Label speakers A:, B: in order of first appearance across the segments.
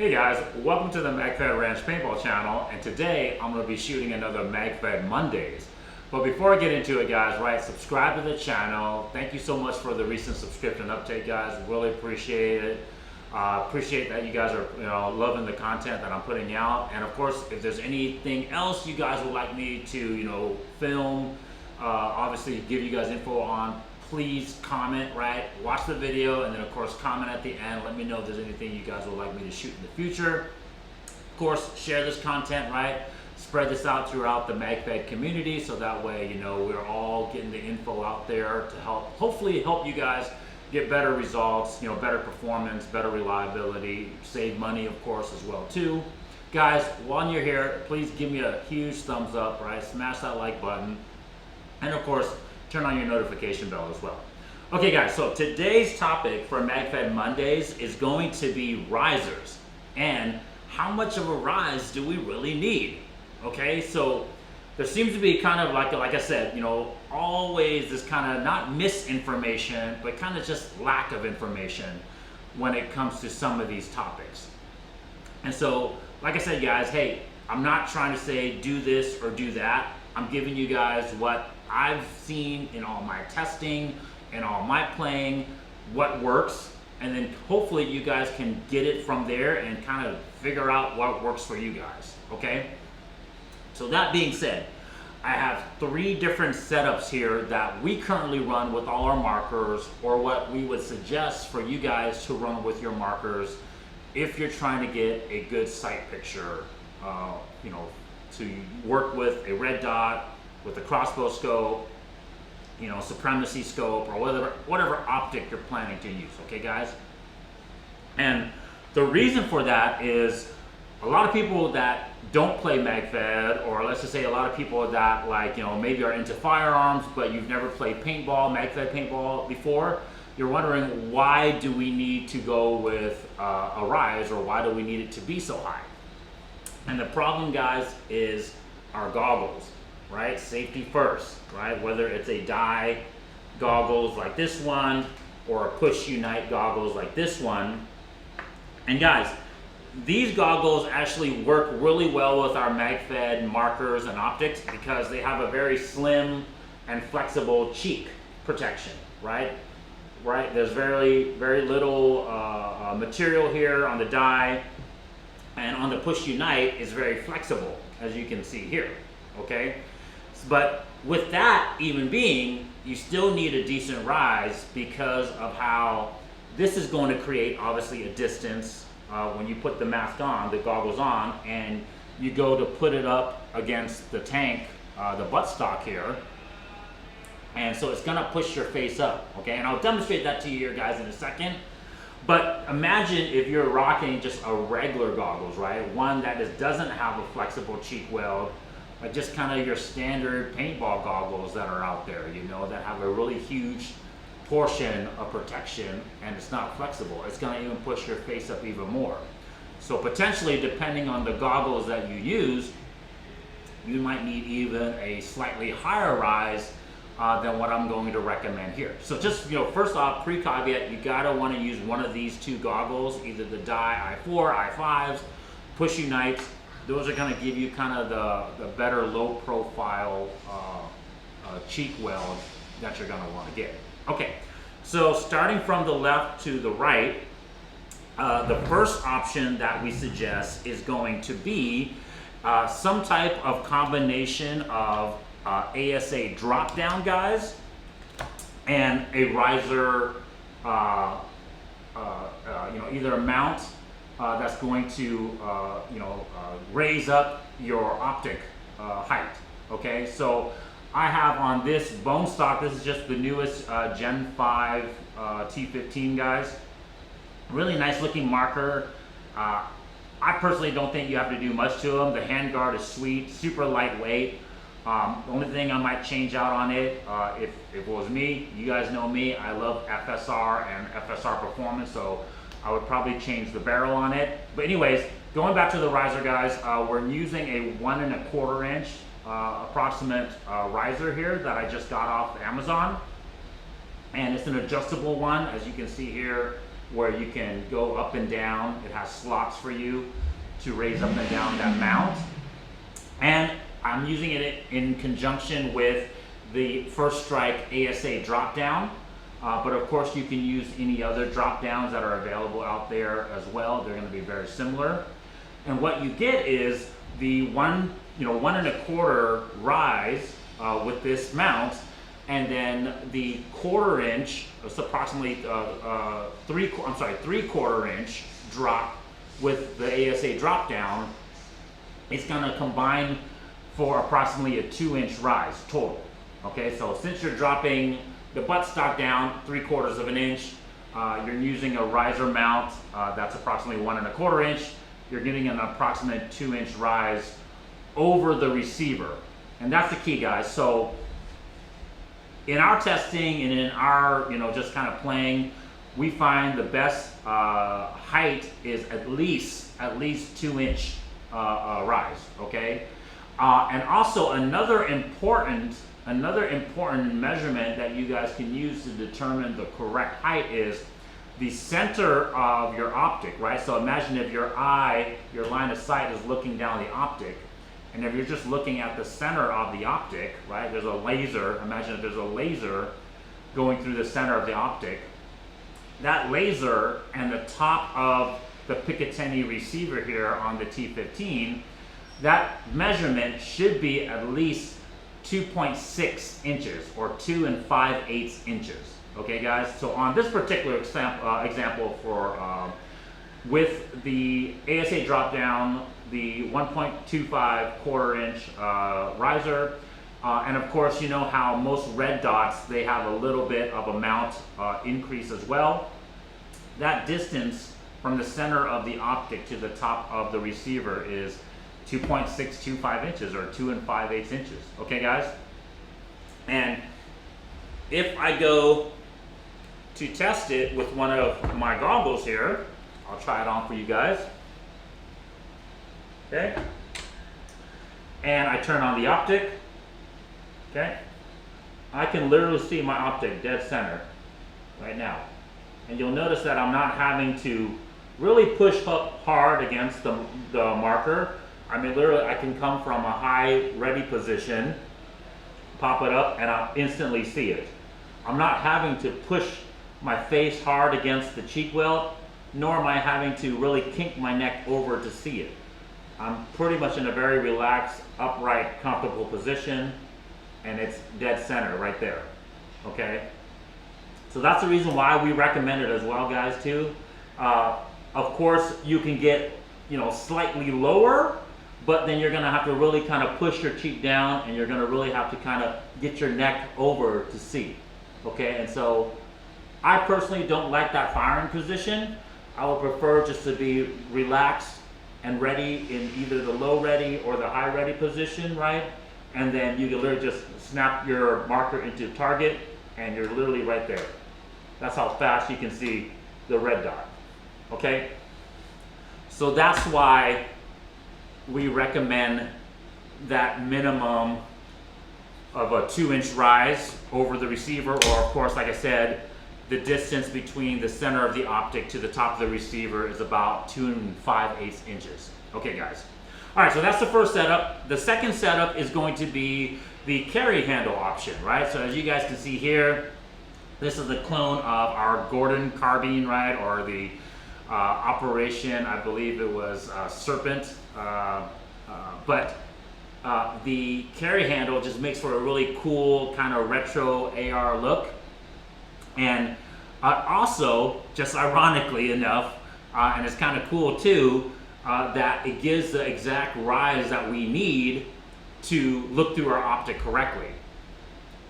A: Hey guys, welcome to the Magfed Ranch Paintball channel, and today I'm going to be shooting another Magfed Mondays. But before I get into it guys, subscribe to the channel. Thank you so much for the recent subscription uptake guys, really appreciate it. Appreciate that you guys are loving the content that I'm putting out, and of course if there's anything else you guys would like me to film, obviously give you guys info on, please comment, watch the video, and then of course comment at the end. Let me know if there's anything you guys would like me to shoot in the future. Of course, share this content, spread this out throughout the Magfed community, so that way we're all getting the info out there to hopefully help you guys get better results, better performance, better reliability, save money of course as well too. Guys, while you're here, please give me a huge thumbs up, smash that like button, and of course turn on your notification bell as well. Okay guys, so today's topic for Magfed Mondays is going to be risers, and how much of a rise do we really need? Okay, so there seems to be kind of like I said, always this kind of not misinformation, but kind of just lack of information when it comes to some of these topics. And so, like I said guys, hey, I'm not trying to say do this or do that. I'm giving you guys what I've seen in all my testing and all my playing, what works, and then hopefully you guys can get it from there and kind of figure out what works for you guys, okay? So that being said, I have 3 different setups here that we currently run with all our markers, or what we would suggest for you guys to run with your markers if you're trying to get a good sight picture, to work with a red dot, with a crossbow scope, supremacy scope, or whatever optic you're planning to use, okay guys? And the reason for that is a lot of people that don't play Magfed, or let's just say a lot of people that maybe are into firearms, but you've never played paintball, Magfed paintball before, you're wondering, why do we need to go with a rise, or why do we need it to be so high? And the problem guys is our goggles. Safety first, whether it's a dye goggles like this one, or a push unite goggles like this one. And guys, these goggles actually work really well with our Magfed markers and optics because they have a very slim and flexible cheek protection, There's very little material here on the dye, and on the push unite is very flexible, as you can see here, okay? But with that even being, you still need a decent rise because of how this is going to create obviously a distance when you put the mask on, the goggles on, and you go to put it up against the tank, the buttstock here, and so it's gonna push your face up, okay? And I'll demonstrate that to you here guys in a second. But imagine if you're rocking just a regular goggles, one that doesn't have a flexible cheek weld, like just kind of your standard paintball goggles that are out there, that have a really huge portion of protection, and it's not flexible. It's going to even push your face up even more. So potentially, depending on the goggles that you use, you might need even a slightly higher rise than what I'm going to recommend here. So just, first off, pre-caveat, you gotta want to use one of these 2 goggles, either the dye i4, i5s, push unites. Those are going to give you kind of the better low profile cheek weld that you're going to want to get. Okay, so starting from the left to the right, the first option that we suggest is going to be some type of combination of ASA drop down guys and a riser, either a mount that's going to raise up your optic height, okay? So I have on this bone stock, this is just the newest Gen 5 T15 guys. Really nice looking marker. I personally don't think you have to do much to them. The handguard is sweet, super lightweight. The only thing I might change out on it, if it was me, you guys know me, I love FSR and FSR performance, so I would probably change the barrel on it. But anyways, going back to the riser guys, we're using a 1 1/4 inch approximate riser here that I just got off Amazon. And it's an adjustable one, as you can see here. where you can go up and down. It has slots for you to raise up and down that mount. And I'm using it in conjunction with the First Strike ASA drop down. But of course you can use any other drop downs that are available out there as well. They're going to be very similar. And what you get is the 1 1/4 rise with this mount, and then the 1/4 inch, it's approximately 3/4 inch drop with the ASA drop down. It's going to combine for approximately a 2-inch rise total. Okay, so since you're dropping the buttstock down 3/4 of an inch, you're using a riser mount that's approximately 1 1/4 inch. You're getting an approximate 2-inch rise over the receiver, and that's the key, guys. So in our testing and in our just kind of playing, we find the best height is at least 2-inch rise. Okay, and also another important measurement that you guys can use to determine the correct height is the center of your optic, right? So imagine if your line of sight is looking down the optic, and if you're just looking at the center of the optic, right? There's a laser. Imagine if there's a laser going through the center of the optic. That laser and the top of the Picatinny receiver here on the T15, that measurement should be at least 2.6 inches or 2 5/8 inches. Okay, guys. So on this particular example for with the ASA drop down, the 1.25 1/4 inch riser, and of course you know how most red dots, they have a little bit of a mount increase as well. That distance from the center of the optic to the top of the receiver is 2.625 inches or 2 5/8 inches. Okay, guys? And if I go to test it with one of my goggles here, I'll try it on for you guys. Okay? And I turn on the optic. Okay? I can literally see my optic dead center right now. And you'll notice that I'm not having to really push up hard against the marker. I mean, literally, I can come from a high ready position, pop it up, and I'll instantly see it. I'm not having to push my face hard against the cheek welt, nor am I having to really kink my neck over to see it. I'm pretty much in a very relaxed, upright, comfortable position, and it's dead center right there. Okay? So that's the reason why we recommend it as well, guys, too. Of course, you can get, slightly lower, but then you're gonna have to really kind of push your cheek down, and you're gonna really have to kind of get your neck over to see. Okay, and so I personally don't like that firing position. I would prefer just to be relaxed and ready in either the low ready or the high ready position, right? And then you can literally just snap your marker into target, and you're literally right there. That's how fast you can see the red dot. Okay, so that's why we recommend that minimum of a 2-inch rise over the receiver, or of course, like I said, the distance between the center of the optic to the top of the receiver is about 2 5/8 inches. Okay, guys. All right, so that's the first setup. The second setup is going to be the carry handle option, right? So as you guys can see here, this is the clone of our Gordon carbine, right? Or the Operation, I believe it was Serpent. But the carry handle just makes for a really cool kind of retro AR look. And also, just ironically enough, and it's kind of cool too, that it gives the exact rise that we need to look through our optic correctly.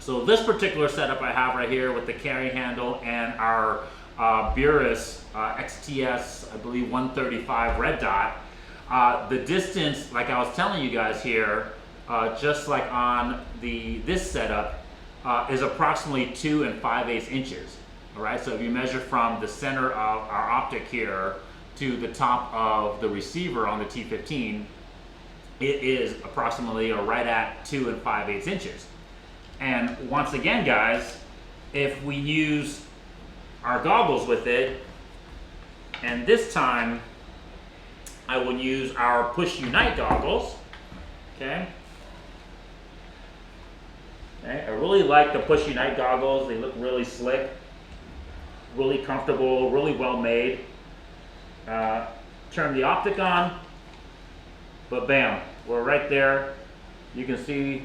A: So this particular setup I have right here with the carry handle and our Burris XTS, I believe 135 red dot, the distance, like I was telling you guys here, just like on this setup, is approximately 2 5/8 inches. All right, so if you measure from the center of our optic here to the top of the receiver on the T15, it is approximately right at 2 5/8 inches. And once again, guys, if we use our goggles with it, And this time, I will use our Push Unite goggles, okay? Okay, I really like the Push Unite goggles. They look really slick, really comfortable, really well made. Turn the optic on, but bam, we're right there. You can see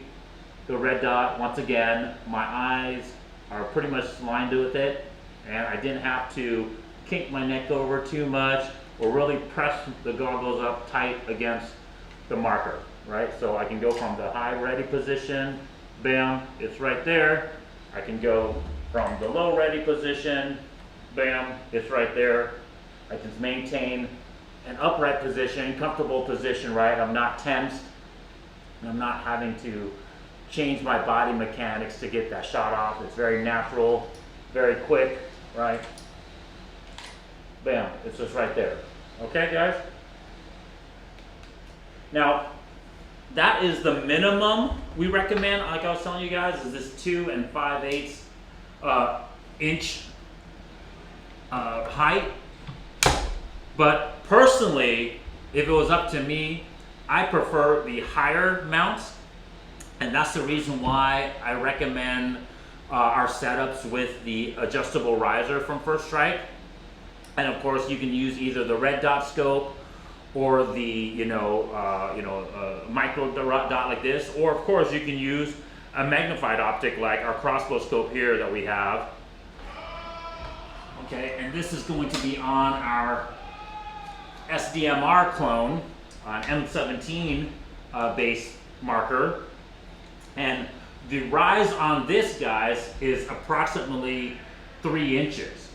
A: the red dot once again. My eyes are pretty much lined with it, and I didn't have to kink my neck over too much or really press the goggles up tight against the marker, right? So I can go from the high ready position, bam, it's right there. I can go from the low ready position, bam, it's right there. I can maintain an upright position, comfortable position, right? I'm not tensed, and I'm not having to change my body mechanics to get that shot off. It's very natural, very quick, right? Bam, it's just right there. Okay, guys? Now, that is the minimum we recommend, like I was telling you guys, is this 2 5/8 inch height. But personally, if it was up to me, I prefer the higher mounts, and that's the reason why I recommend our setups with the adjustable riser from First Strike. And of course, you can use either the red dot scope or the micro dot like this, or of course you can use a magnified optic like our crossbow scope here that we have. Okay, and this is going to be on our SDMR clone, M17 base marker, and the rise on this, guys, is approximately 3 inches.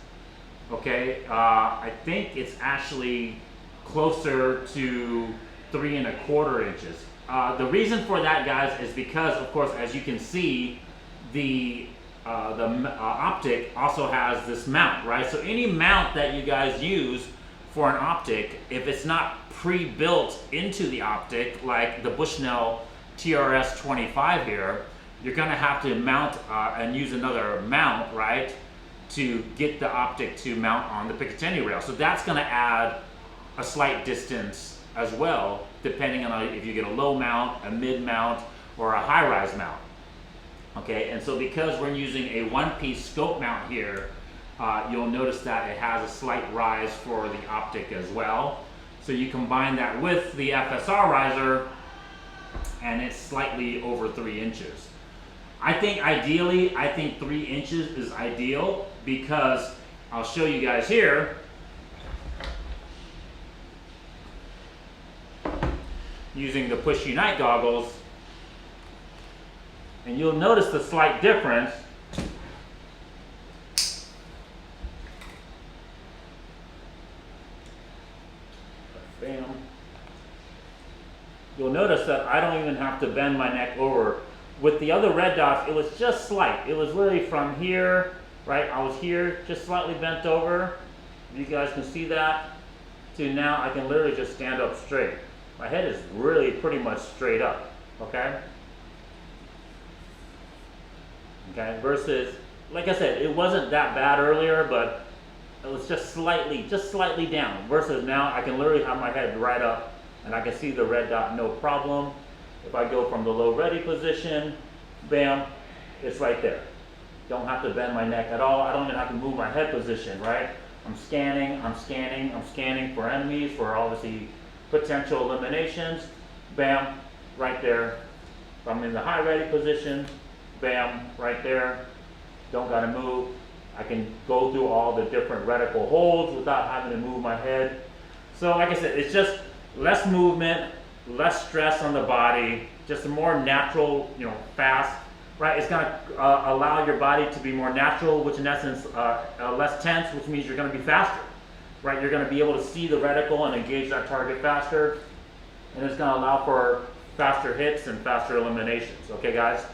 A: Okay, I think it's actually closer to 3 1/4 inches. The reason for that, guys, is because, of course, as you can see, the optic also has this mount, right? So any mount that you guys use for an optic, if it's not pre-built into the optic, like the Bushnell TRS 25 here, you're gonna have to mount and use another mount, right, to get the optic to mount on the Picatinny rail. So that's gonna add a slight distance as well, depending on if you get a low mount, a mid mount, or a high-rise mount. Okay, and so because we're using a one-piece scope mount here, you'll notice that it has a slight rise for the optic as well. So you combine that with the FSR riser, and it's slightly over 3 inches. I think ideally, 3 inches is ideal, because I'll show you guys here. Using the Push Unite goggles, and you'll notice the slight difference. Bam. You'll notice that I don't even have to bend my neck over. With the other red dots, it was just slight. It was literally from here, right? I was here, just slightly bent over. If you guys can see that, to now I can literally just stand up straight. My head is really pretty much straight up, okay? Okay, versus, like I said, it wasn't that bad earlier, but it was just slightly down. Versus now I can literally have my head right up and I can see the red dot no problem. If I go from the low ready position, bam, it's right there. Don't have to bend my neck at all. I don't even have to move my head position, right? I'm scanning for enemies, for obviously potential eliminations. Bam, right there. If I'm in the high ready position, bam, right there. Don't gotta move. I can go through all the different reticle holds without having to move my head. So like I said, it's just less movement, less stress on the body, just a more natural, fast, right? It's gonna allow your body to be more natural, which in essence, less tense, which means you're gonna be faster, right? You're gonna be able to see the reticle and engage that target faster, and it's gonna allow for faster hits and faster eliminations, okay guys?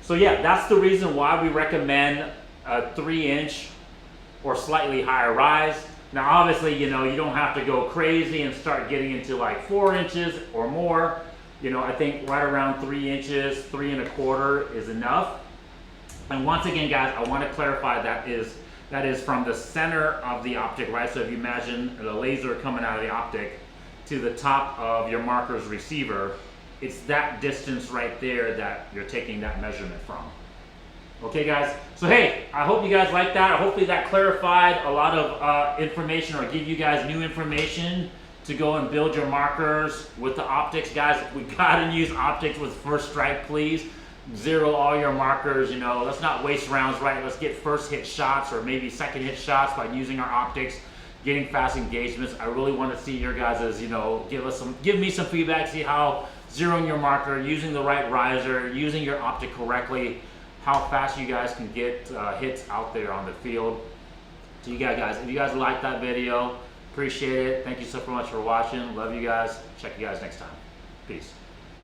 A: So yeah, that's the reason why we recommend a 3 inch or slightly higher rise. Now obviously, you don't have to go crazy and start getting into like 4 inches or more. I think right around 3 inches, 3 1/4 is enough. And once again, guys, I want to clarify that is that is from the center of the optic, right? So if you imagine the laser coming out of the optic to the top of your marker's receiver, it's that distance right there that you're taking that measurement from. Okay guys, so hey, I hope you guys like that. Hopefully that clarified a lot of information, or give you guys new information to go and build your markers with the optics. Guys, we gotta use optics with first strike, please. Zero all your markers, you know, let's not waste rounds, right? Let's get first hit shots or maybe second hit shots by using our optics, getting fast engagements. I really want to see your guys', you know, give me some feedback, see how zeroing your marker, using the right riser, using your optic correctly, how fast you guys can get hits out there on the field. So you guys, if you guys like that video, appreciate it. Thank you so much for watching. Love you guys. Check you guys next time. Peace.